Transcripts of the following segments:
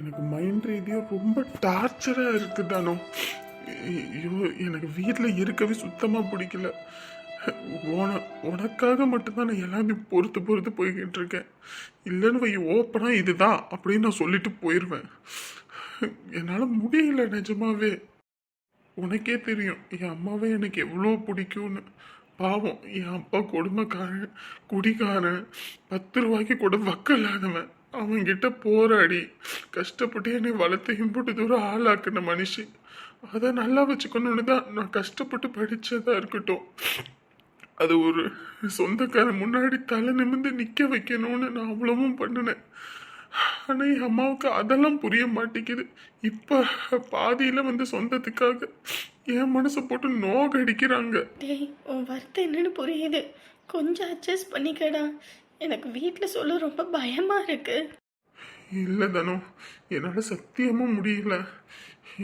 எனக்கு மைண்ட் ரீதியாக ரொம்ப டார்ச்சராக இருக்குது தானோ. ஐயோ, எனக்கு வீட்டில் இருக்கவே சுத்தமாக பிடிக்கல. உனக்காக மட்டும்தான் நான் எல்லாமே பொறுத்து பொறுத்து போய்கிட்டு இருக்கேன். இல்லைன்னு வை, ஓப்பனாக இதுதான் அப்படின்னு நான் சொல்லிட்டு போயிடுவேன். என்னால் முடியல நிஜமாவே. உனக்கே தெரியும் என் அம்மாவே எனக்கு எவ்வளோ பிடிக்கும்னு. பாவம், என் அப்பா கொடுமைக்காரன், குடிக்காரன், 10 ரூபாய்க்கு கூட வக்கல்லாதவன். அவன்கிட்ட போராடி கஷ்டப்பட்டு என்னை வளர்த்து இன்புட்டு தூரம் ஆளாக்குன மனுஷி. அதை நல்லா வச்சுக்கணும்னு தான் நான் கஷ்டப்பட்டு படித்ததாக இருக்கட்டும். அது ஒரு சொந்தக்காரன் முன்னாடி தலை நிமிர்ந்து நிற்க வைக்கணும்னு நான் அவ்வளவும் பண்ணினேன். ஆனால் என் அம்மாவுக்கு அதெல்லாம் புரிய மாட்டேங்குது. இப்போ பாதியில் வந்து சொந்தத்துக்காக என் மனசை போட்டு நோகடிக்கிறாங்க. டேய், உன் வருத்தம் என்னன்னு புரியுது. கொஞ்சம் அட்ஜஸ்ட் பண்ணிக்கடா. எனக்கு வீட்டில் சொல்ல ரொம்ப பயமாக இருக்கு. இல்லை தானோ, என்னால் சத்தியமாக முடியல.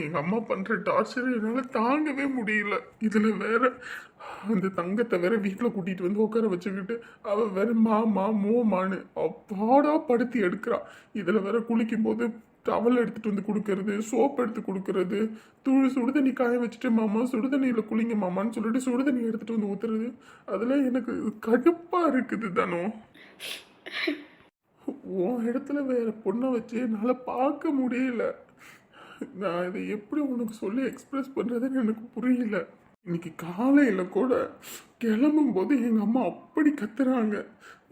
எங்கள் அம்மா பண்ணுற டார்ச்சர் என்னால் தாங்கவே முடியல. இதில் வேற அந்த தங்கத்தை வேற வீட்டில் கூட்டிகிட்டு வந்து உட்கார வச்சுக்கிட்டு அவள் வேற மாமா மோமான்னு பாடா படுத்தி எடுக்கிறா. இதில் வேற குளிக்கும் போது டவல் எடுத்துகிட்டு வந்து கொடுக்கறது, சோப் எடுத்து கொடுக்கறது, சுடுதண்ணி காய வச்சுட்டு மாமா சுடுதண்ணியில் குளிங்க மாமான்னு சொல்லிட்டு சுடுதண்ணி எடுத்துகிட்டு வந்து ஊற்றுறது. அதில் எனக்கு கடுப்பாக இருக்குது தானோ. உன் இடத்துல வேற பொண்ணை வச்சு என்னால் பார்க்க முடியல. நான் இதை எப்படி உனக்கு சொல்லி எக்ஸ்பிரஸ் பண்ணுறதுன்னு எனக்கு புரியல. இன்னைக்கு காலையில் கூட கிளம்பும் போது எங்கள் அம்மா அப்படி கத்துறாங்க.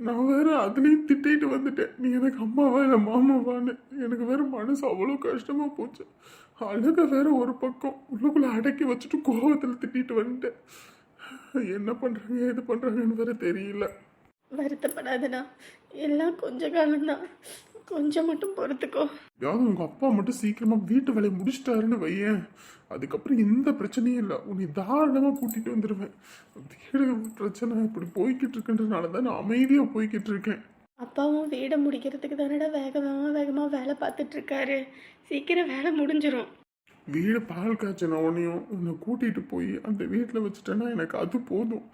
நான் வேற அதுலேயும் திட்டிட்டு வந்துட்டேன், நீ எனக்கு அம்மாவா இல்லை மாமாவான்னு. எனக்கு வேற மனசு அவ்வளோ கஷ்டமாக போச்சு. அழுக வேற ஒரு பக்கம் உள்ளுக்குள்ளே அடக்கி வச்சுட்டு கோவத்தில் திட்டிட்டு வந்துட்டேன். என்ன பண்ணுறாங்க எது பண்ணுறாங்கன்னு வேற தெரியல. வருத்தப்படாதடா, எல்லாம் கொஞ்ச காலம்தான். கொஞ்சம் மட்டும் பொறுத்துக்கோ. யாரும் உங்கள் அப்பா மட்டும் சீக்கிரமாக வீட்டு வேலையை முடிச்சிட்டாருன்னு வையேன், அதுக்கப்புறம் எந்த பிரச்சனையும் இல்லை. உன்னை தாராளமாக கூட்டிகிட்டு வந்துடுவேன். வீடு பிரச்சனை இப்படி போய்கிட்டு இருக்குன்றதுனால தான் நான் அமைதியாக போய்கிட்டு இருக்கேன். அப்பாவும் வீடை முடிக்கிறதுக்கு தானடா வேகமாக வேலை பார்த்துட்டு இருக்காரு. சீக்கிரம் வேலை முடிஞ்சிடும். வீடு பால் காய்ச்சின உடனேயும் உன்னை கூட்டிகிட்டு போய் அந்த வீட்டில் வச்சுட்டேன்னா எனக்கு அது போதும்.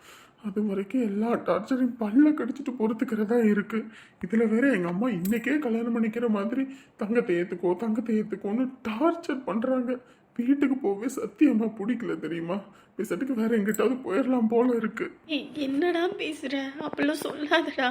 அது வரைக்கும் எல்லா டார்ச்சரையும் பல்ல கடிச்சிட்டு பொறுத்துக்கிறதா இருக்குது. இதில் வேற எங்கள் அம்மா இன்றைக்கே கல்யாணம் பண்ணிக்கிற மாதிரி தங்கத்தை ஏற்றுக்கோன்னு டார்ச்சர் பண்ணுறாங்க. வீட்டுக்கு போகவே சத்தியமாக பிடிக்கல தெரியுமா. பேசுறதுக்கு வேற எங்கிட்டாவது போயிடலாம் போல இருக்கு. என்னடா பேசுற? அப்படிலாம் சொல்லாதடா.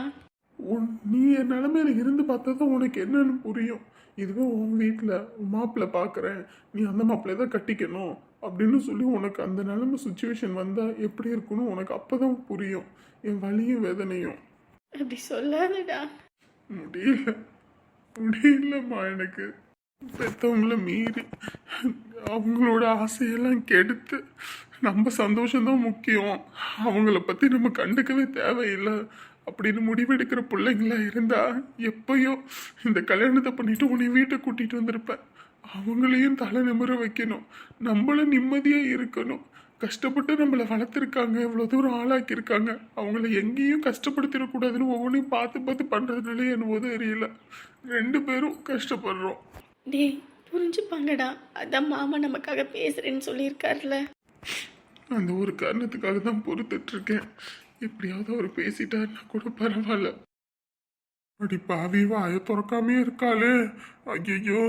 நீ என் நிலைமையில இருந்து பார்த்தா தான் உனக்கு என்னன்னு புரியும். இதுவே உன் வீட்டில் மாப்பிள்ளை பார்க்குறேன், நீ அந்த மாப்பிள்ளை தான் கட்டிக்கணும் அப்படின்னு சொல்லி உனக்கு அந்த நிலைமை சுச்சுவேஷன் வந்தால் எப்படி இருக்குன்னு உனக்கு அப்போ தான் புரியும் என் வலியும் வேதனையும். அப்படி சொல்லாதடா. முடியலம்மா எனக்கு. பெற்றவங்கள மீறி அவங்களோட ஆசையெல்லாம் கெடுத்து நம்ம சந்தோஷம்தான் முக்கியம், அவங்கள பற்றி நம்ம கண்டுக்கவே தேவையில்லை அப்படின்னு முடிவெடுக்கிற பிள்ளைங்களா இருந்தா எப்பயோ இந்த கல்யாணத்தை பண்ணிட்டு உன்னை வீட்டை கூட்டிட்டு வந்திருப்பேன். அவங்களையும் தலை நிமிர வைக்கணும், நம்மளும் நிம்மதியாக இருக்கணும். கஷ்டப்பட்டு நம்மளை வளர்த்துருக்காங்க, இவ்வளோ தூரம் ஆளாக்கியிருக்காங்க. அவங்கள எங்கேயும் கஷ்டப்படுத்திடக்கூடாதுன்னு ஒவ்வொன்றையும் பார்த்து பார்த்து பண்ணுறதுனாலே என்னவோ தெரியல. 2 பேரும் கஷ்டப்படுறோம். டேய், புரிஞ்சுப்பாங்கடா. அதான் மாமா நமக்காக பேசுறேன்னு சொல்லியிருக்காருல. அந்த ஒரு காரணத்துக்காக தான் பொறுத்துட்ருக்கேன். எப்படியாவது அவர் பேசிட்டாருன்னா கூட பரவாயில்ல. அடி பாவி, வாயை திறக்காமே இருக்காளே. ஐயோ,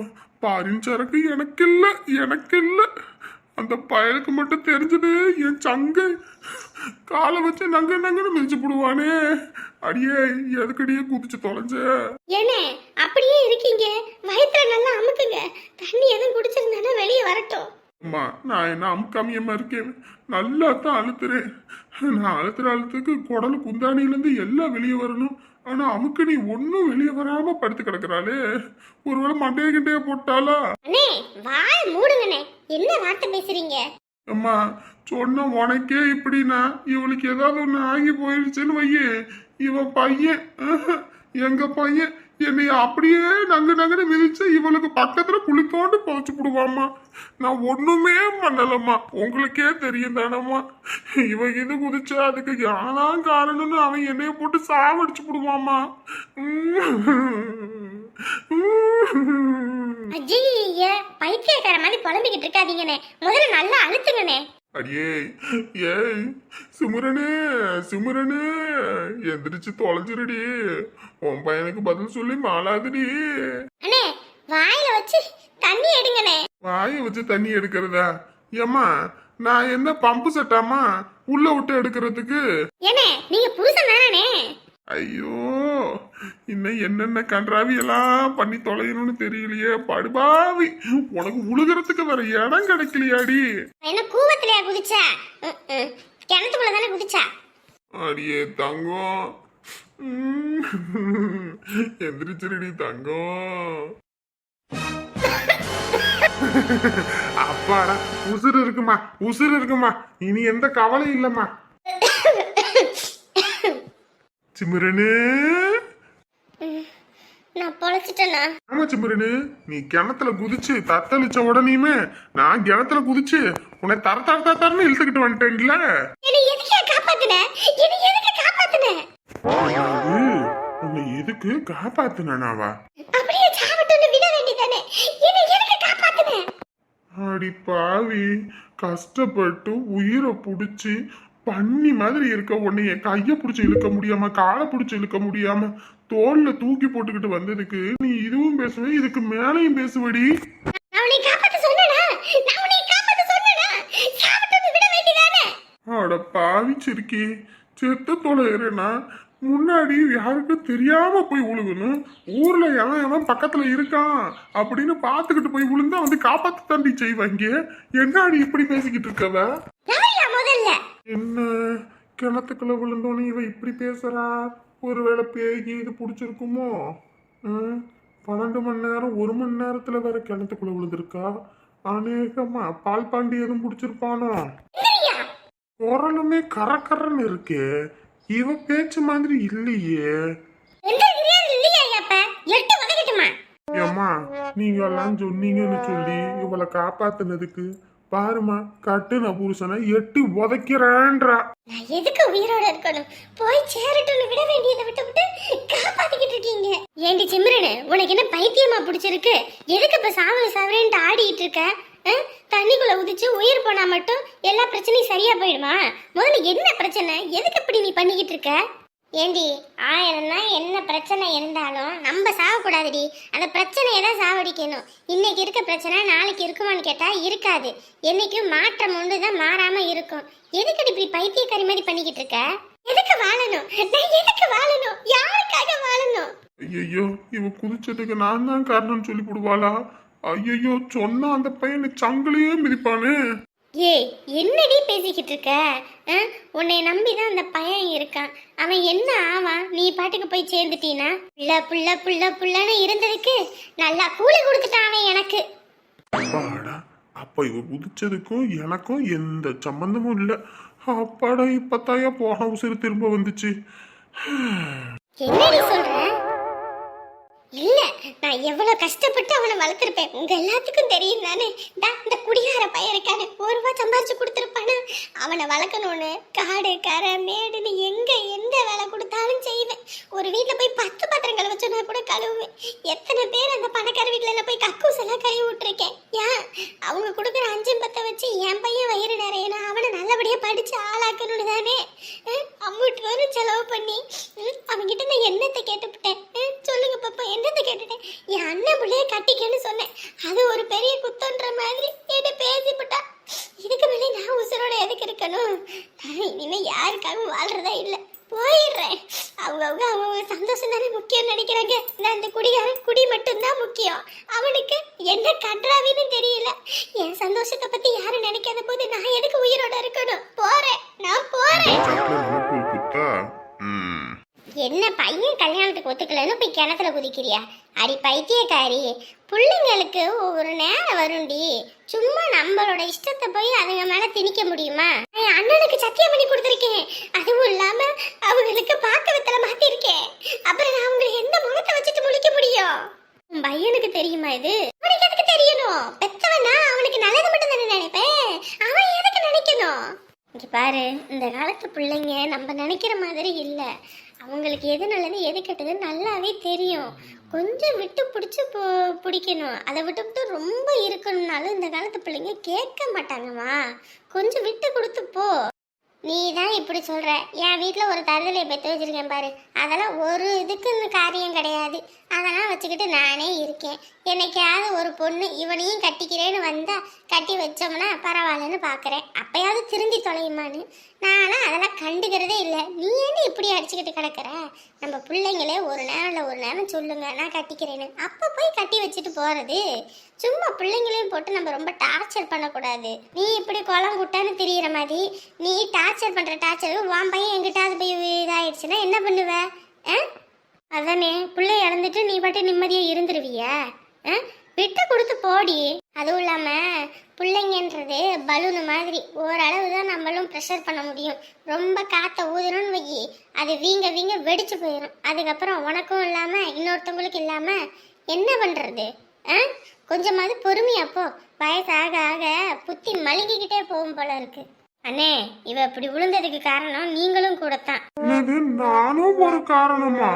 பாரின் சரக்கு எனக்கு இல்லை. அந்த பயலுக்கு மட்டும் தெரிஞ்சது என் சங்கை காலை வச்சு நங்கன்னு மிதிச்சு போடுவானே. அடியே, எதுக்கடியே குதிச்சு தொலைஞ்ச? ஏனே அப்படியே இருக்கீங்க? வயிற்ற நல்லா அமுக்குங்க. தண்ணி எதுவும் குடிச்சிருந்தா வெளியே வரட்டும். அம்மா, நான் என்ன அமுக்காமியமா இருக்கேன்? நல்லா தான் அழுத்துறேன். நான் அழுத்துறதுக்கு குடலு குந்தானிலேருந்து எல்லாம் வெளியே வரணும். ஆனா அமுக்கு நீ ஒன்னும் வெளியே வராம படுத்து கிடக்குறாளே. ஒருவேளை மண்டைய கிண்டைய போட்டாளா? அண்ணே, வாய் மூடுங்கண்ணே. என்ன வார்த்தை பேசுறீங்க? அம்மா, சொன்ன உனக்கே இப்படின்னா இவளுக்கு ஏதாவது ஒண்ணு ஆகி போயிடுச்சுன்னு வையே, இவன் பையன் எங்க பையன் என்னைய அப்படியே நங்குன்னு மிதிச்சு இவளுக்கு பக்கத்துல குளித்தோண்டு புதைச்சு போடுவாம்மா. நான் ஒண்ணுமே பண்ணலம்மா, உங்களுக்கே தெரியும் தானம்மா. இவன் இது குதிச்சா அதுக்கு யாதான் காரணம்னு அவன் என்னைய போட்டு சாவடிச்சு போடுவாம்மா. அஜய்ய, பைத்தியக்கார மாதிரி புலம்பிக்கிட்டு இருக்காதீங்கண்ணே. முதல்ல நல்லா அழுத்துங்கண்ணே. அடியே, ஏய் சிமுரனே எந்திரிச்சு தொலைஞ்சிருடி. உன் பையனுக்கு பதில் சொல்லி மாலாதுடி. அண்ணே, வாயில வச்சு தண்ணி எடுங்கண்ணே. வாயை வச்சு தண்ணி எடுக்கிறதா? ஏம்மா நான் என்ன பம்பு செட்டாமா உள்ள விட்டு எடுக்கிறதுக்கு? ஏனே நீங்க புருஷன் தானே? ஐயோ இன்னும் என்னென்ன கன்றாவி எல்லாம் பண்ணி தொலையணும்னு தெரியலையே படுபாவி. உனக்கு உழுகிறதுக்கு வேற இடம் கிடைக்கலையாடி? என்ன கூவத்திலையா குதிச்சா? கிணத்துக்குள்ள தானே குதிச்சா? அடியே தங்கம், எந்திரிச்சிருடி தங்கம். அப்பாடா உசுறு இருக்குமா, உசுறு இருக்குமா, இனி எந்த கவலையும் இல்லம்மா. சிம்ரனு, நான் பொழைச்சிட்டேனா? ஆமா சிம்ரனு, நீ கிணத்துல குதிச்சு தத்தளிச்ச உடனேயுமே நான் கிணத்துல குதிச்சு உன்னை தரன்னு இழுத்துக்கிட்டு வந்துட்டேன்ல. என்னை எதுக்கு காப்பாத்துன? என்னை எதுக்கு காப்பாத்துன? உன்னை எதுக்கு காப்பாத்துனாவா? அப்படியே சாவட்டுன்னு விட வேண்டியதானே? என்னை எதுக்கு காப்பாத்துன? அடி பாவி, கஷ்டப்பட்டு உயிரை புடிச்சு பண்ணி மாதிரி இருக்க உன்னைய கைய புடிச்சு இழுக்க முடியாம காலை புடிச்சு இழுக்க முடியாம தோல்ல தூக்கி போட்டுக்கிட்டு வந்ததுக்கு நீ இதுவும் பேசுவ, இதுக்கு மேலையும் பேசுவடி. நான் உன்னை காப்பாத்த சொன்னேனா? நான் உன்னை காப்பாத்த சொன்னேனா? சாவட்டுன்னு விட வேண்டியதானே? அட பாவி சிரிக்கி, செத்த தொலைறேனா முன்னாடி யாருக்கும் தெரியாம போய் விழுகணும். ஊர்ல எவன் பக்கத்துல இருக்கான் அப்படின்னு பாத்துக்கிட்டு போய் விழுந்தா வந்து காப்பாத்து தாண்டி செய்வாங்க. என்னாடி இப்படி பேசிக்கிட்டு இருக்கவ? யாரையா முதல்ல? என்ன கிணத்துக்குள்ள விழுந்தோன்னு இவ இப்படி பேசுறா? ஒருவேளை பேகி இது பிடிச்சிருக்குமோ? 12 மணி நேரம் 1 மணி நேரத்துல வேற கிணத்துக்குள்ள விழுந்திருக்கா. அநேகமா பால் பாண்டி எதுவும் பிடிச்சிருப்பானோ? குரலுமே கரக்கரன்னு இருக்கே, இவ பேச்சு மாதிரி இல்லையே. ஏம்மா நீங்க எல்லாம் சொன்னீங்கன்னு சொல்லி இவளை காப்பாத்துனதுக்கு பாருமா, கட்டுன புருஷனை எட்டி உதைக்கிறேன்றா. நான் எதுக்கு உயிரோட இருக்கணும்? போய் சேரட்டுன்னு விட வேண்டியதை விட்டு காப்பாத்திக்கிட்டு இருக்கீங்க. ஏண்டி சிம்ரனு, உனக்கு என்ன பைத்தியமா பிடிச்சிருக்கு? எதுக்கு இப்ப சாவரேன்ட்டு ஆடிட்டு இருக்க? தண்ணிக்குள்ள உதிச்சு உயிர் போனா மட்டும் எல்லா பிரச்சனையும் சரியா போயிடுமா? முதல்ல என்ன பிரச்சனை? எதுக்கு இப்படி நீ பண்ணிக்கிட்டு இருக்க? ஏண்டி, 1000 தான் என்ன பிரச்சனை இருந்தாலும் நம்ம சாவக்கூடாதுடி. அந்த பிரச்சனையை தான் சாவடிக்கணும். இன்னைக்கு இருக்க பிரச்சனை நாளைக்கு இருக்குமான்னு கேட்டா இருக்காது. என்னைக்கும் மாற்றம் ஒன்று தான் மாறாம இருக்கும். எதுக்கு இப்படி பைத்தியக்காரி மாதிரி பண்ணிக்கிட்டு இருக்க? எதுக்கு வாழணும்? நான் எதுக்கு வாழணும்? யாருக்காக வாழணும்? ஐயோ இவ குதிச்சதுக்கு நான் தான் காரணம் சொல்லி போடுவாளா? ஐயோ சொன்னா அந்த பையனை சங்கிலியே மிதிப்பானே. ஏய், என்னடி பேசிக்கிட்டு இருக்க? உன்னை நம்பிதான் அந்த பையன் இருக்கான். அவன் என்ன ஆவான்? நீ பாட்டுக்கு போய் சேர்ந்துட்டீனா? புள்ள புள்ள புள்ள புள்ளன்னு இருந்ததுக்கு நல்லா கூலி கொடுத்துட்டான் அவன் எனக்கு. அப்பாடா, அப்ப இவ குதிச்சதுக்கும் எனக்கும் எந்த சம்பந்தமும் இல்ல. அப்பாடா, இப்பத்தாயா போன உசுறு திரும்ப வந்துச்சு. என்னடி சொல்ற? இல்ல, நான் எவ்வளவு கஷ்டப்பட்டு அவனை வளர்த்திருப்பேன். உங்க எல்லாத்துக்கும் தெரியும் தானே. இந்த குடிகார பையனுக்கான 1 ரூபாய் சம்பாரிச்சு கொடுத்துருப்பானா? அவனை வளர்க்கணும்னு காடு கரை மேடுன்னு எந்த வேலை கொடுத்தாலும் செய்வேன். ஒரு வீட்டுல போய் 10 பாத்திரம் கழுவ சொன்னா கூட கழுவுவேன். எத்தனை பேர் அந்த பணக்கார வீட்டுல போய் கக்கூஸ் எல்லாம் கழுவி விட்டுருக்கேன். ஏன் அவங்க கொடுக்குற 5-10 வச்சு என் பையன் வயிறு நிறையனா அவனை நல்லபடியா படிச்சு ஆளாக்கணும்னு தானே அம்மூட்டு வரும் செலவு பண்ணி அவன்கிட்ட நான் என்னத்தை கேட்டுவிட்டேன்? சொல்லுங்க பாப்பா, என்னத்தை கேட்டுட்டேன்? என் அண்ணன் பிள்ளைய கட்டிக்கன்னு சொன்னேன். அது ஒரு பெரிய குத்தன்ற மாதிரி என்ன பேசிவிட்டா. இதுக்கு மேலே நான் உசுரோட எதுக்கு இருக்கணும்? நான் இனிமே யாருக்காகவும் வாழ்றதா இல்லை, போயிடுறேன். அவங்க சந்தோஷம் தானே முக்கியம் நினைக்கிறாங்க. அந்த குடிகாரன் குடி மட்டும்தான் முக்கியம். அவனுக்கு என்ன கன்றாவின்னு தெரியல. என் சந்தோஷத்தை பத்தி யாரும் நினைக்காத போது நான் எதுக்கு உயிரோட இருக்கணும்? போறேன், நான் போறேன். என்ன பையன் கல்யாணத்துக்கு ஒத்துக்கலன்னு போய் கிணத்துல குதிக்கிறியா? அடி பைத்தியக்காரி, பிள்ளைங்களுக்கு ஒவ்வொரு நேரம் வரும்டி. சும்மா நம்மளோட இஷ்டத்தை போய் அதுங்க மேல திணிக்க முடியுமா? என் அண்ணனுக்கு சத்தியம் பண்ணி கொடுத்துருக்கேன். அதுவும் இல்லாம அவங்களுக்கு பார்க்க வெத்தல மாத்திருக்கேன். அப்புறம் நான் அவங்களை எந்த முகத்தை வச்சுட்டு முழிக்க முடியும்? உன் பையனுக்கு தெரியுமா இது? அவனுக்கு எதுக்கு தெரியணும்? பெத்தவனா அவனுக்கு நல்லது மட்டும் தானே நினைப்பேன். அவன் எதுக்கு நினைக்கணும்? இங்க பாரு, இந்த காலத்து பிள்ளைங்க நம்ம நினைக்கிற மாதிரி இல்லை. அவங்களுக்கு எது நல்லது எது கெட்டது நல்லாவே தெரியும். கொஞ்சம் விட்டு பிடிச்சி பிடிக்கணும். அதை விட்டு ரொம்ப இருக்கணும்னாலும் இந்த காலத்து பிள்ளைங்க கேட்க மாட்டாங்கம்மா. கொஞ்சம் விட்டு கொடுத்து போ. நீ தான் இப்படி சொல்ற. என் வீட்டில் ஒரு தருதலையை பெற்று வச்சிருக்கேன் பாரு. அதெல்லாம் ஒரு இதுக்கு இந்த காரியம் கிடையாது. அதெல்லாம் வச்சுக்கிட்டு நானே இருக்கேன். என்னைக்காவது ஒரு பொண்ணு இவனையும் கட்டிக்கிறேன்னு வந்தா கட்டி வச்சோம்னா பரவாயில்லன்னு பார்க்குறேன். அப்பயாவது திருந்தி தொலையுமான்னு. நானும் அதெல்லாம் கண்டுக்கிறதே இல்லை. நீ என்ன இப்படி அடிச்சுக்கிட்டு கிடக்குற? நம்ம பிள்ளைங்களே ஒரு நேரம் இல்லை ஒரு நேரம் சொல்லுங்க நான் கட்டிக்கிறேன்னு, அப்போ போய் கட்டி வச்சுட்டு போகிறது. சும்மா பிள்ளைங்களையும் போட்டு நம்ம ரொம்ப டார்ச்சர் பண்ணக்கூடாது. நீ இப்படி குளம் குட்டான்னு தெரியிற மாதிரி நீ டார்ச்சர் பண்ணுற டார்ச்சருக்கு உன் பையன் எங்கிட்டாவது போய் இதாயிடுச்சுன்னா என்ன பண்ணுவ? அதானே பிள்ளை இறந்துட்டு நீ பாட்டு நிம்மதியாக இருந்துருவியா? விட்டு கொடுத்து போடி. அதுவும் இல்லாமல் பிள்ளைங்கன்றது பலூனு மாதிரி ஓரளவு தான் நம்மளும் ப்ரெஷர் பண்ண முடியும். ரொம்ப காற்றை ஊதுறோன்னு வை, அது வீங்க வீங்க வெடிச்சு போயிடும். அதுக்கப்புறம் உனக்கும் இல்லாமல் இன்னொருத்தவங்களுக்கு இல்லாமல் என்ன பண்ணுறது? கொஞ்சமாவது பொறுமையாப்போ. வயசாக ஆக புத்தி மழுங்கிக்கிட்டே போகும் போல இருக்கு. அண்ணே, இவ இப்படி விழுந்ததுக்கு காரணம் நீங்களும் கூடத்தான். நானும் ஒரு காரணமா?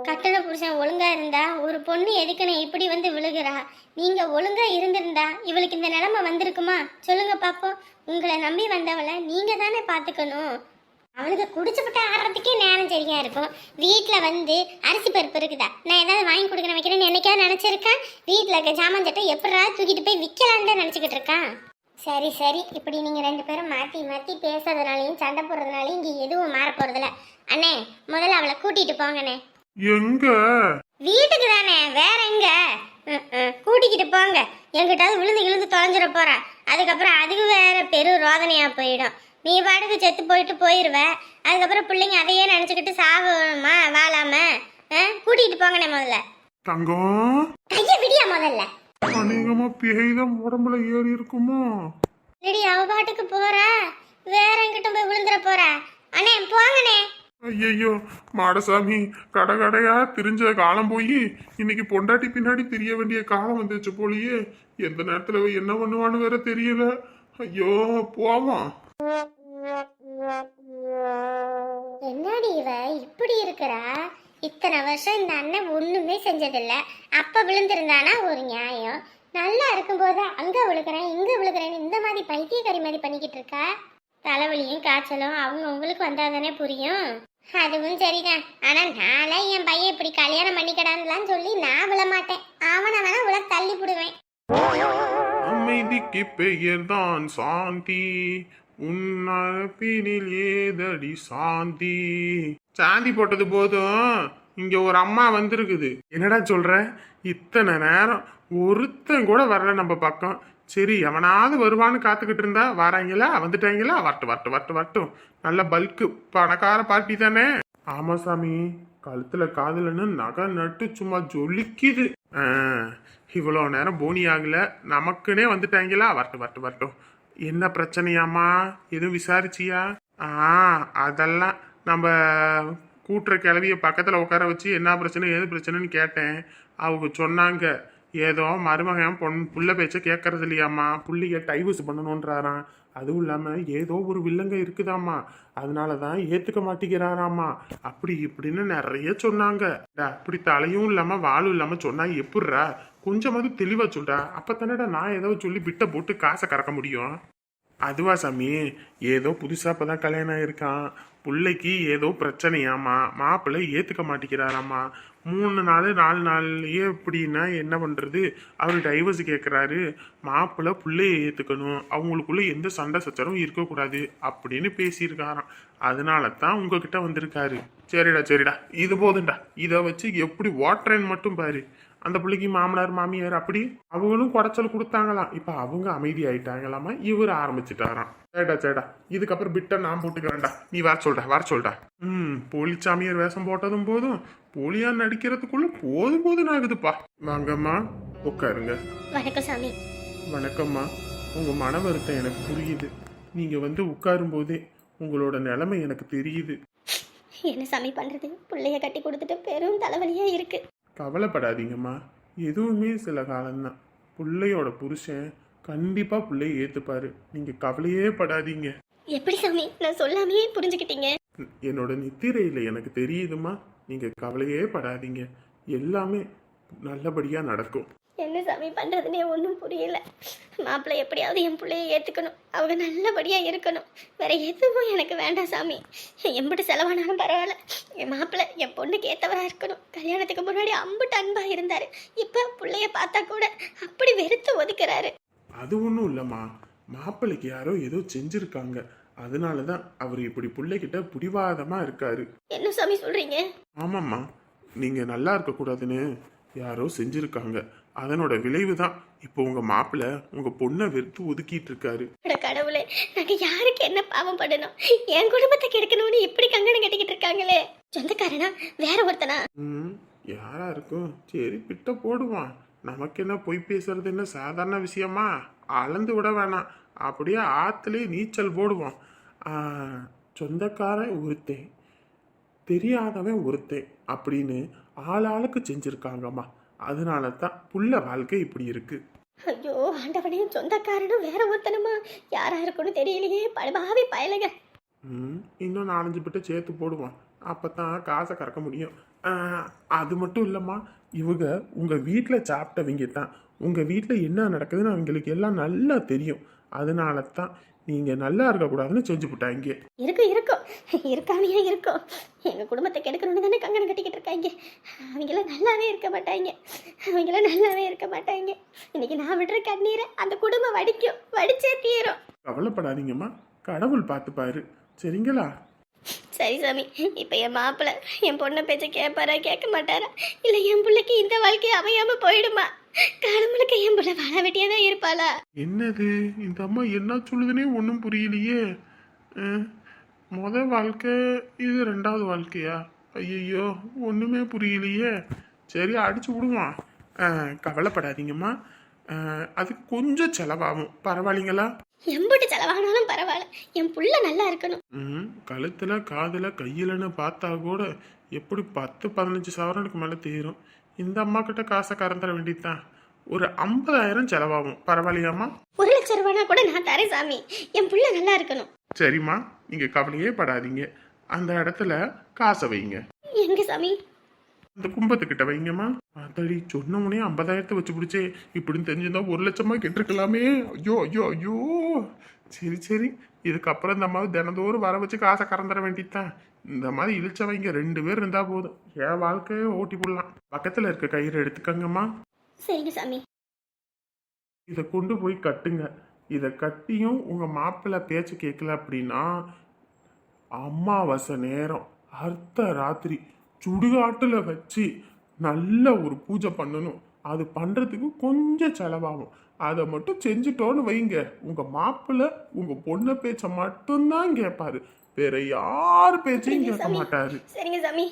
கட்டண புருஷன் ஒழுங்கா இருந்தா ஒரு பொண்ணு எதுக்குன்னு இப்படி வந்து விழுகிறா? நீங்க ஒழுங்கா இருந்திருந்தா இவளுக்கு இந்த நிலைமை வந்திருக்குமா? சொல்லுங்க பாப்போம். உங்களை நம்பி வந்தவளை நீங்க தானே பாத்துக்கணும். அவனுக்கு குடிச்சுப்பட்ட ஆடுறதுக்கே நேரம் சரியா இருக்கும். வீட்டில் வந்து அரிசி பருப்பு இருக்குதா, நான் ஏதாவது வாங்கி கொடுக்குறேன் வைக்கிறேன்னு என்னைக்காவது நினச்சிருக்கான்? வீட்டில் இருக்க ஜாமான் சட்டை எப்படா தூக்கிட்டு போய் விற்கலான்னு தான் நினச்சிக்கிட்டு இருக்கான். சரி சரி, இப்படி நீங்கள் ரெண்டு பேரும் மாற்றி மாற்றி பேசுறதுனாலையும் சண்டை போடுறதுனாலையும் இங்கே எதுவும் மாற போகிறதில்ல. அண்ணே, முதல்ல அவளை கூட்டிகிட்டு போங்கண்ணே. எங்க? வீட்டுக்கு தானே, வேற எங்க? கூட்டிக்கிட்டு போங்க. எங்கிட்டாவது விழுந்து விழுந்து தொலைஞ்சிட போற. அதுக்கப்புறம் அதுக்கு வேற பெரு ரோதனையா போயிடும். நீ பாட்டுக்கு செத்து போயிட்டு போயிடுவ. அதுக்கப்புறம் பிள்ளைங்க அதையே நினைச்சுக்கிட்டு சாகுமா வாழாம. கூட்டிகிட்டு போங்கண்ணே முதல்ல. தங்கம், கைய விடியா முதல்ல. அநேகமா பேய்தான் உடம்புல ஏறி இருக்குமோ? ரெடி, அவ பாட்டுக்கு போற, வேற எங்கிட்ட போய் விழுந்துட போற. அண்ணே போங்கண்ணே. ஐயோ மாடசாமி, கடை கடையா திரிஞ்ச காலம் போய் இன்னைக்கு பொண்டாட்டி பின்னாடி தெரிய வேண்டிய காலம் வந்துச்சு போலியே. எந்த நேரத்துல என்ன பண்ணுவான்னு வேற தெரியல. ஐயோ போவான். என்னடி இவ இப்படி இருக்கிறா? இத்தனை வருஷம் இந்த அண்ணன் ஒண்ணுமே செஞ்சதில்ல. அப்ப விழுந்திருந்தானா ஒரு நியாயம். நல்லா இருக்கும்போது அங்க விழுக்கிறேன் இங்க விழுக்கிறேன்னு இந்த மாதிரி பைத்தியக்காரி மாதிரி பண்ணிக்கிட்டு இருக்கா. தலைவலியும் காய்ச்சலும் அவங்க உங்களுக்கு வந்தாதானே புரியும். அதுவும் சரிதான். ஆனா நாளை என் பையன் இப்படி கல்யாணம் பண்ணிக்கடான்லாம் சொல்லி நான் விழ மாட்டேன். அவனை வேணா உள்ள தள்ளி போடுவேன். அமைதிக்கு பெயர்தான் சாந்தி, உன்னப்பினில் ஏதடி சாந்தி. சாந்தி போட்டது போதும், இங்க ஒரு அம்மா வந்திருக்குது. என்னடா சொல்ற? இத்தனை நேரம் ஒருத்தன் கூட வரல நம்ம பக்கம். சரி, எவனாவது வருவான்னு காத்துக்கிட்டு இருந்தா வராங்களா? வந்துட்டாங்களா? வரட்டும் வரட்டும் வரட்டும் வரட்டும். நல்ல பல்க்கு பணக்கார பார்ட்டி தானே. ஆமா சாமி, கழுத்துல காதுலன்னு நகை நட்டு சும்மா ஜொலிக்குது. இவ்வளோ நேரம் போனி ஆகல, நமக்குன்னே வந்துட்டாங்களா? வரட்டும் வரட்டும் வரட்டும். என்ன பிரச்சனையாமா? எதுவும் விசாரிச்சியா? அதெல்லாம் நம்ம கூட்டுற கிளவிய பக்கத்துல உட்கார வச்சு என்ன பிரச்சனை ஏது பிரச்சனைன்னு கேட்டேன். அவங்க சொன்னாங்க, ஏதோ மருமகன் புள்ள பேச்ச கேட்கறது இல்லையாம்மா, புள்ளிய டைவர்ஸ் பண்ணணுன்றாராம். அதுவும் இல்லாம ஏதோ ஒரு வில்லங்க இருக்குதாம்மா, அதனாலதான் ஏத்துக்க மாட்டேங்கிறாராமா. அப்படி இப்படின்னு நிறைய சொன்னாங்க. அப்படி தலையும் இல்லாம வாழும் இல்லாம சொன்னா எப்படிரா? கொஞ்சமாவது தெளிவா சொல்றா. அப்பத்தானடா நான் ஏதோ சொல்லி பிட்ட போட்டு காசை கறக்க முடியும். அதுவா சாமி, ஏதோ புதுசா இப்பதான் கல்யாணம் ஆயிருக்கான், பிள்ளைக்கு ஏதோ பிரச்சனையாமா, மாப்பிள்ளை ஏத்துக்க மாட்டேங்கிறாராமா. 3 நாள் 4 நாள்லயே எப்படின்னா என்ன பண்றது? அவர் டைவர்ஸ் கேட்குறாரு. மாப்பிள்ளை பிள்ளைய ஏத்துக்கணும், அவங்களுக்குள்ள எந்த சண்டை சச்சரவும் இருக்கக்கூடாது அப்படின்னு பேசியிருக்காராம். அதனால தான் உங்ககிட்ட வந்திருக்காரு. சரிடா சரிடா, இது போதும்டா. இதை வச்சு எப்படி ஓட்டுறேன்னு மட்டும் பாரு. அந்த பிள்ளைக்கு மாமனார் மாமியார் அப்படி அவங்களும் குடைச்சல் கொடுத்தாங்களாம். இப்ப அவங்க அமைதி ஆயிட்டாங்களாமா, இவர் ஆரம்பிச்சுட்டாராம். சேடா சேடா, இதுக்கப்புறம் பிட்ட நான் போட்டுக்கிறேன்டா, நீ வர சொல்றா. போலிச்சாமியார் வேஷம் போட்டதும் போதும், போலியா நடிக்கிறதுக்குள்ள போதும் போதும் ஆகுதுப்பா. வாங்கம்மா உட்காருங்க. வணக்கம் சாமி. வணக்கம்மா. உங்க மன வருத்தம் எனக்கு புரியுது. நீங்க வந்து உட்காரும் போதே உங்களோட நிலைமை எனக்கு தெரியுது. என்ன சாமி பண்றது? பிள்ளைய கட்டி கொடுத்துட்டு பெரும் தலைவலியா இருக்கு. கவலைப்படாதீங்கம்மா, எதுவுமே சில காலம்தான். பிள்ளையோட புருஷன் கண்டிப்பா பிள்ளைய ஏத்துப்பாரு, நீங்க கவலையே படாதீங்க. எப்படி சாமி? நான் சொல்லாமையே புரிஞ்சுக்கிட்டீங்க. என்னோட நித்திரையில எனக்கு தெரியுதுமா, நீங்க கவலையே படாதீங்க, எல்லாமே நல்லபடியா நடக்கும். என்ன சாமி பண்ணுறதுனே ஒன்றும் புரியல. மாப்பிள்ளை எப்படியாவது என் பிள்ளைய ஏற்றுக்கணும், அவங்க நல்லபடியாக இருக்கணும். வேற எதுவும் எனக்கு வேண்டாம் சாமி. எம்பிட்டு செலவானாலும் பரவாயில்ல, என் மாப்பிள்ளை என் பொண்ணுக்கு ஏற்றவராக இருக்கணும். கல்யாணத்துக்கு முன்னாடி அம்பிட்டு அன்பாக இருந்தார், இப்போ பிள்ளைய பார்த்தா கூட அப்படி வெறுத்து ஒதுக்குறாரு. அது ஒன்றும் இல்லைம்மா, மாப்பிள்ளைக்கு யாரோ ஏதோ செஞ்சிருக்காங்க, அதனால தான் அவர் இப்படி பிள்ளைகிட்ட பிடிவாதமாக இருக்காரு. என்ன சாமி சொல்கிறீங்க? ஆமாம்மா, நீங்கள் நல்லா இருக்கக்கூடாதுன்னு யாரோ செஞ்சிருக்காங்க, அதனோட விளைவு தான் இப்போ உங்கள் மாப்பிள்ளை உங்கள் பொண்ணை வெறுத்து ஒதுக்கிட்டு இருக்காரு. அட கடவுளே, நாங்கள் யாருக்கு என்ன பாவம் பண்ணணும்? என் குடும்பத்தை கெடுக்கணும்னு இப்படி கங்கணம் கட்டிக்கிட்டு இருக்காங்களே. சொந்தக்காரனா வேற ஒருத்தனா? யாரா இருக்கும், சரி பிட்ட போடுவான். நமக்கு என்ன பொய் பேசுறது என்ன சாதாரண விஷயமா? அளந்து விட வேணாம், அப்படியே ஆற்றுலேயே நீச்சல் போடுவான். சொந்தக்காரன் ஒருத்தன், தெரியாதவன் ஒருத்தன் அப்படின்னு ஆளாளுக்கு செஞ்சுருக்காங்கம்மா. அதனால தான் புள்ள வாழ்க்கை இப்படி இருக்கு. ஐயோ ஆண்டவனே, சொந்தக்காரனும் வேற ஒருத்தனுமா? யாரா இருக்குன்னு தெரியலையே, பழபாவி பயலுங்க. இன்னும் 4-5 பிட்ட சேர்த்து போடுவான், அப்போ தான் காசை கறக்க முடியும். அது மட்டும் இல்லைம்மா, இவங்க உங்கள் வீட்டில் சாப்பிட்டவங்க தான். உங்கள் வீட்டில் என்ன நடக்குதுன்னு அவங்களுக்கு எல்லாம் நல்லா தெரியும். அதனால தான் நீங்கள் நல்லா இருக்கக்கூடாதுன்னு செஞ்சு விட்டாங்க. இருக்கும் இருக்காமையா இருக்கும். எங்கள் குடும்பத்தை கெடுக்கணும்னு தானே கங்கணம் கட்டிக்கிட்டு இருக்காங்க. அவங்களாம் நல்லாவே இருக்க மாட்டாங்க. இன்னைக்கு நான் விடுற கண்ணீரை அந்த குடும்பம் வடிச்சே தீரும். கவலைப்படாதீங்கம்மா, கடவுள் பார்த்துப்பாரு, சரிங்களா? சரி சாமி, இப்போ என் மாப்பிள்ளை என் பொண்ணை பேச்ச கேட்பாரா கேட்க மாட்டாரா? இல்லை என் பிள்ளைக்கு இந்த வாழ்க்கையை அமையாம போயிடுமா? கடவுளுக்கு என் பிள்ளை வாழ வெட்டியா தான் இருப்பாளா? என்னது இந்த அம்மா என்ன சொல்லுதுன்னே ஒன்றும் புரியலையே. வாழ்க்கை இது 2வது வாழ்க்கையா? ஐயோ ஒன்றுமே புரியலையே. சரி அடிச்சு விடுவான், கவலைப்படாதீங்கம்மா. அதுக்கு கொஞ்சம் செலவாகும், பரவாயில்லைங்களா? எம்பிட்டு செலவானாலும் பரவாயில்ல, என் புள்ள நல்லா இருக்கணும். கழுத்துல காதுல கையிலன்னு பார்த்தா கூட எப்படி 10-15 சவரனுக்கு மேலே தேரும். இந்த அம்மா கிட்ட காசை கறந்துட வேண்டியதுதான். ஒரு 50,000 செலவாகும், பரவாயில்லையாம்மா? 1,00,000 ரூபானா கூட நான் தரேன் சாமி, என் புள்ள நல்லா இருக்கணும். சரிம்மா, நீங்க கவலையே படாதீங்க. அந்த இடத்துல காசை வைங்க. எங்க சாமி? அந்த கும்பத்துக்கிட்ட வைங்கம்மா. அதடி சொன்னமுனே 50,000 வச்சு பிடிச்சே. இப்படின்னு தெரிஞ்சிருந்தா 1,00,000 கெட்டிருக்கலாமே. ஐயோ. சரி, இதுக்கப்புறம் இந்த மாதிரி தினந்தோறும் வர வச்சு காசை கறந்துட வேண்டியதுதான். இந்த மாதிரி இழிச்சவங்க 2 பேர் இருந்தா போதும், என் வாழ்க்கையை ஓட்டி போடலாம். பக்கத்துல இருக்க கயிறு எடுத்துக்கங்கம்மா. சரிங்க சாமி. இதை கொண்டு போய் கட்டுங்க. இதை கட்டியும் உங்க மாப்பிள்ளை பேச்சு கேட்கல அப்படின்னா அமாவாசை நேரம் அர்த்த ராத்திரி சுடுகாட்டுல வச்சு நல்ல ஒரு பூஜை பண்ணணும். அது பண்றதுக்கு கொஞ்சம் செலவாகும், அதை மட்டும் செஞ்சுட்டோன்னு வைங்க, உங்க மாப்பிள்ளை உங்க பொண்ணை பேச்ச மட்டும்தான் கேட்பாரு, வேற யார் பேச்சையும் கேட்க மாட்டாரு. சரிங்க சாமி,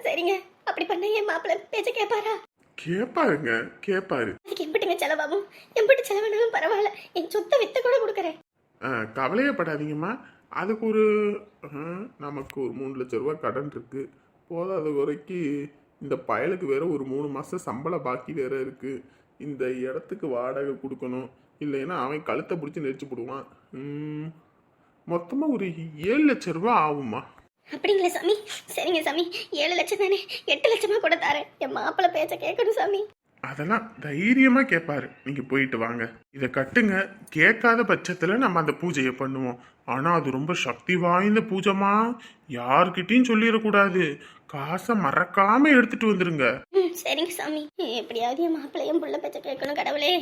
சரிங்க. அப்படி பண்ண என் மாப்பிள்ளை பேச்ச கேட்பாரா? கேட்பாரு. அதுக்கு எம்பிட்டுங்க செலவாகும்? எம்பிட்டு செலவானாலும் பரவாயில்ல, என் சொத்தை வித்த கூட கொடுக்குறேன். கவலையப்படாதீங்கம்மா. அதுக்கு நமக்கு ஒரு 3,00,000 ரூபாய் கடன் இருக்கு. போதாத குறைக்கு இந்த பயலுக்கு வேற ஒரு 3 மாசம் சம்பள பாக்கி வேற இருக்கு. இந்த இடத்துக்கு வாடகை கொடுக்கணும், இல்லைன்னா அவன் கழுத்தை பிடிச்சி நெரிச்சு போடுவான். மொத்தமா ஒரு 7,00,000 ரூபாய் ஆகுமா? அப்படிங்களா சாமி? சரிங்க சாமி, 7 லட்சம் தானே, 8 லட்சமா கூட தரேன். என் மாப்பிள்ளை பேச்ச கேட்கணும் சாமி. அதெல்லாம் தைரியமா கேட்பாரு, நீங்க போயிட்டு வாங்க. இதை கட்டுங்க. கேட்காத பட்சத்துல நம்ம அந்த பூஜையை பண்ணுவோம். ஆனா அது ரொம்ப சக்தி வாய்ந்த பூஜைமா, யார்கிட்டயும் சொல்லிடக்கூடாது. காசை மறக்காம எடுத்துட்டு வந்துருங்க. சரிங்க சாமி, எப்படியாவது என் மாப்பிள்ளை என் புள்ள பேச்ச கேட்கணும் கடவுளே.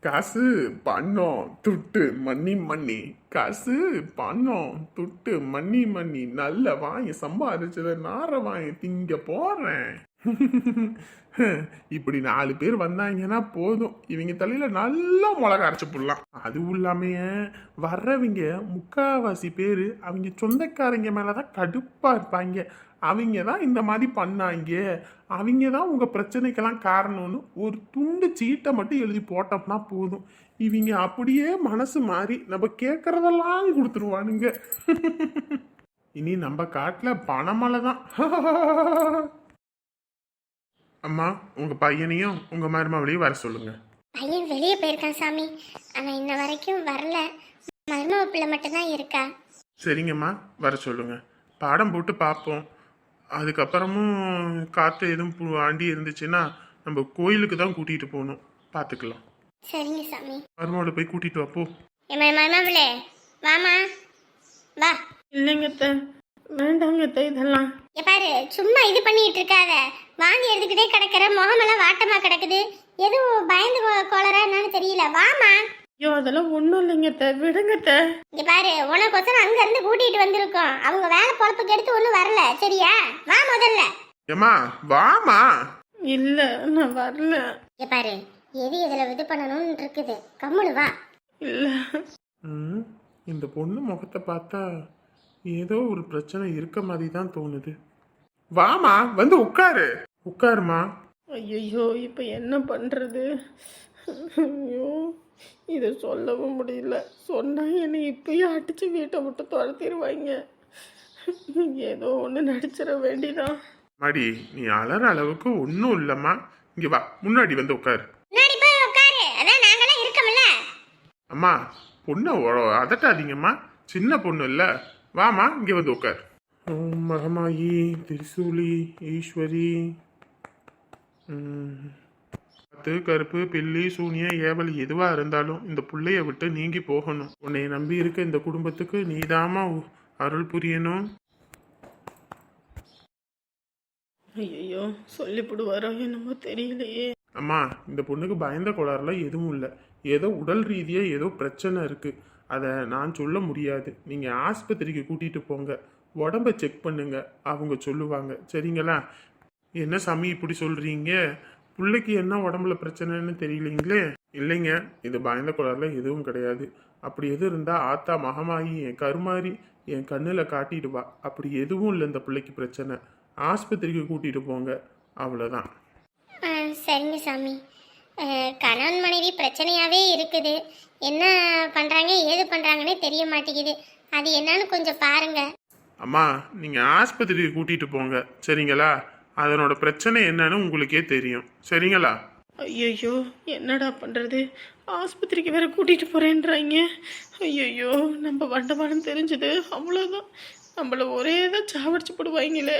காசு பணம் துட்டு மண்ணி காசு பணம் துட்டு மண்ணி நல்ல வாங்கி சம்பாதிச்சத நார வாங்கி திங்க போறேன். இப்படி 4 பேர் வந்தாங்கன்னா போதும், இவங்க தலையில நல்லா மிளகா அரைச்சு போடலாம். அதுவும் இல்லாமைய வர்றவங்க 3/4 பேரு அவங்க சொந்தக்காரங்க மேலதான் கடுப்பா இருப்பாங்க. அவங்க தான் இந்த மாதிரி பண்ணாங்க, அவங்க தான் உங்க பிரச்சனைக்கெல்லாம் காரணம்னு ஒரு துண்டு சீட்டை மட்டும் எழுதி போட்டோம்னா போதும், இவங்க அப்படியே மனசு மாறி நம்ம கேட்கறதெல்லாம் கொடுத்துருவானுங்க. இனி நம்ம காட்டுல பணமழை தான். அம்மா, உங்க பையனையும் உங்க மருமகளையும் வர சொல்லுங்க. பையன் வெளியே போயிருக்கான் சாமி, அவன் இன்ன வரைக்கும் வரல. மருமக பிள்ளை மட்டும்தான் இருக்கா. சரிங்கம்மா, வர சொல்லுங்க. பாடம் போட்டு பார்ப்போம். அதுக்கப்புறமும் காற்று எதுவும் ஆண்டி இருந்துச்சுன்னா நம்ம கோயிலுக்கு தான் கூட்டிகிட்டு போகணும். பார்த்துக்கலாம். சரிங்க சாமி. மருமகளை போய் கூட்டிட்டு வா போ. ஏமா மருமகளே வாமா வா. இல்லைங்க அத்தை, வேண்டாங்க அத்தை இதெல்லாம். பாரு சும்மா இது பண்ணிட்டு இருக்காத. வாந்தி எடுத்துக்கிட்டே கிடக்குற, முகமெல்லாம் வாட்டமா கிடக்குது. எதுவும் பயந்து கோளரா என்னன்னு தெரியல. வாமா. ஐயோ அதெல்லாம் ஒன்றும் இல்லைங்க அத்தை, விடுங்க அத்தை. இங்க பாரு உனக்கொசரம் அங்க இருந்து கூட்டிட்டு வந்திருக்கோம். அவங்க வேலை பொழப்புக்கு எடுத்து ஒன்றும் வரல சரியா? வா முதல்ல. ஏமா வாமா. இல்லை நான் வரல. இங்க பாரு எது இதுல இது பண்ணணும்னு இருக்குது. கம்முனு வா. இல்லை இந்த பொண்ணு முகத்தை பார்த்தா ஏதோ ஒரு பிரச்சனை இருக்க மாதிரி தான் தோணுது. வாமா வந்து உட்காரு. உட்காருமா. ஐயோ இப்போ என்ன பண்ணுறது? ஐயோ இதை சொல்லவும் முடியல. சொன்னால் என்னை இப்பயே அடித்து வீட்டை விட்டு துரத்திடுவாங்க. ஏதோ ஒன்று நடிச்சிட வேண்டிதான். மாடி நீ அலற அளவுக்கு ஒன்றும் இல்லைம்மா. இங்கே வா, முன்னாடி வந்து உட்காரு. முன்னாடி போய் உட்காரு. அதான் நாங்கெல்லாம் இருக்கோம்ல. அம்மா பொண்ணை அதட்டாதீங்கம்மா, சின்ன பொண்ணு இல்லை. வாமா இங்கே வந்து உட்கார். ஓம் மகமாயி திரிசூலி ஈஸ்வரி. பத்து கருப்பு பில்லி சூனியம் ஏவல் எதுவாக இருந்தாலும் இந்த புள்ளைய விட்டு நீங்கி போகணும். உன்னை நம்பி இருக்க இந்த குடும்பத்துக்கு நீதாமா அருள் புரியணும். ஐயோ சொல்லிவிடுவாரோ என்னமோ தெரியலையே. அம்மா இந்த பொண்ணுக்கு பயந்த கோளாறுலாம் எதுவும் இல்லை. ஏதோ உடல் ரீதியாக ஏதோ பிரச்சனை இருக்குது. அதை நான் சொல்ல முடியாது. நீங்கள் ஆஸ்பத்திரிக்கு கூட்டிகிட்டு போங்க, உடம்பை செக் பண்ணுங்க, அவங்க சொல்லுவாங்க சரிங்களா? என்ன சாமி இப்படி சொல்கிறீங்க? பிள்ளைக்கு என்ன உடம்புல பிரச்சனைன்னு தெரியலீங்களே. இல்லைங்க, இது பயந்த கோளாறுல எதுவும் கிடையாது. அப்படி எது இருந்தால் ஆத்தா மகமாயி என் கருமாறி என் கண்ணில் காட்டிடுவா. அப்படி எதுவும் இல்லை இந்த பிள்ளைக்கு பிரச்சனை. ஆஸ்பத்திரிக்கு கூட்டிகிட்டு போங்க, அவ்வளோதான். சரிங்க சாமி. கணவன் மனைவி பிரச்சனையாகவே இருக்குது. என்ன பண்ணுறாங்க ஏது பண்ணுறாங்கன்னே தெரிய மாட்டேங்குது. அது என்னன்னு கொஞ்சம் பாருங்க. அம்மா நீங்கள் ஆஸ்பத்திரிக்கு கூட்டிகிட்டு போங்க சரிங்களா? அதனோட பிரச்சனை என்னன்னு உங்களுக்கே தெரியும் சரிங்களா? ஐயோ என்னடா பண்ணுறது? ஆஸ்பத்திரிக்கு வேற கூட்டிகிட்டு போகிறேன்றாங்க. ஐயோ நம்ம வண்டவானம் தெரிஞ்சது அவ்வளோதான். நம்மளை ஒரே தான் சாவடிச்சு போடுவாங்களே.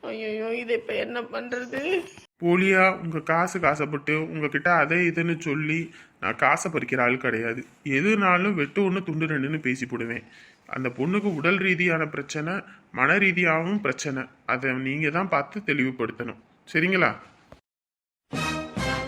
ஐயோ இது இப்போ என்ன பண்ணுறது? போலியா உங்கள் காசுக்கு ஆசைப்பட்டு உங்ககிட்ட அதை இதுன்னு சொல்லி நான் காசை பறிக்கிற ஆள் கிடையாது. எதுனாலும் வெட்டு ஒன்று துண்டு ரெண்டுன்னு பேசி போடுவேன். அந்த பொண்ணுக்கு உடல் ரீதியான பிரச்சனை, மன ரீதியாகவும் பிரச்சனை. அதை நீங்கள் தான் பார்த்து தெளிவுபடுத்தணும் சரிங்களா?